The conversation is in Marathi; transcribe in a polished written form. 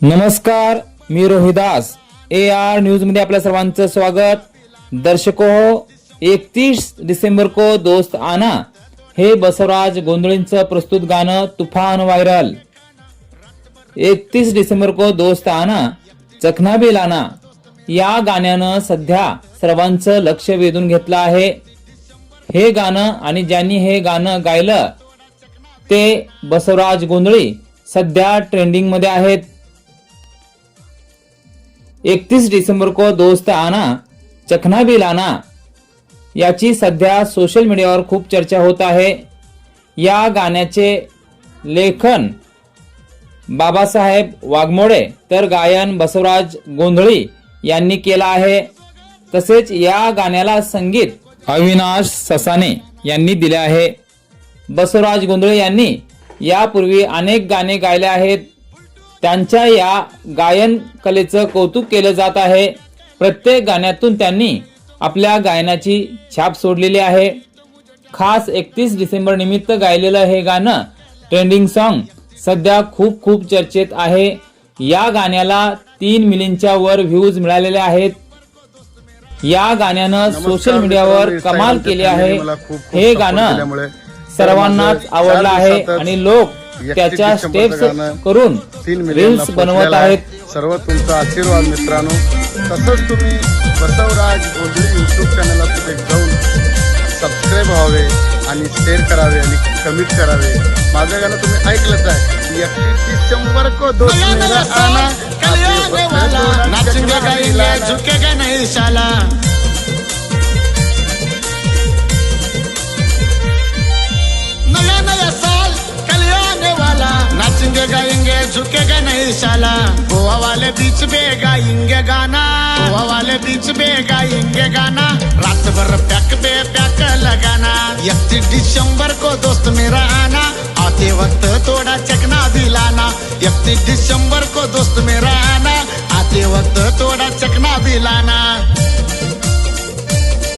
नमस्कार, मी रोहिदास AR न्यूज मध्ये आपल्या सर्वांचं स्वागत। दर्शको, 31 डिसेंबर को दोस्त आना हे बसवराज गोंधळींचं प्रस्तुत गाणं तुफान व्हायरल। 31 डिसेंबर को दोस्त आना चखना भी लाना या गाण्यानं सध्या सर्वांचं लक्ष वेधून घेतलं आहे। हे गाणं आणि ज्यांनी हे गाणं गायलं ते बसवराज गोंधळी सध्या ट्रेंडिंग मध्ये आहेत। 31 डिसेंबर को दोस्त आना चखना भी लाना याची सध्या सोशल मीडियावर खूप चर्चा होत आहे। या गाण्याचे लेखन बाबासाहेब वाघमोडे तर गायन बसवराज गोंधळी यांनी केला आहे। तसेच या गाण्याला संगीत अविनाश ससाने यांनी दिले आहे। बसवराज गोंधळी यांनी यापूर्वी अनेक गाणे गायले आहेत। त्यांच्या या गायन कलेचं कौतुक केलं जात आहे। प्रत्येक गाण्यातून त्यांनी आपल्या गायनाची छाप सोडलेली आहे। खास 31 डिसेंबर निमित्त गायलेलं हे गाणं ट्रेंडिंग सॉन्ग सध्या खूप चर्चेत आहे। या गाण्याला 3 मिलियनच्या वर व्ह्यूज मिळालेले आहेत। या गाण्यानं सोशल मीडियावर कमाल केली आहे। हे गाणं सर्वांनाच आवडलं आहे आणि लोक त्याच्या स्टेप्स करून रील्स बनवत आहेत। सर्व तुमचा आशीर्वाद मित्रांनो, तसंच तुम्ही बसवराज गोंधळी YouTube चॅनलला तिथे जाऊन सबस्क्राईब व्हावे आणि शेअर करावे आणि कमेंट करावे। माझं गाणं तुम्ही ऐकलंच आहे। 31 डिसेंबर को दोस्त मेरा आना नाचेंगे गाएंगे झुकेगा नहीं साला। नाचेंगे गाएंगे झुकेगा नहीं साला। गोवा वाले बीच पे गाएंगे गाना, गोवा वाले बीच पे गाएंगे गाना। रात भर पैक पे पैक लगाना। 31 डिसेंबर को दोस्त मेरा आना, आते वक्त थोड़ा चखना भी लाना। 31 डिसेंबर को दोस्त मेरा आना, आते वक्त थोड़ा चखना भी लाना।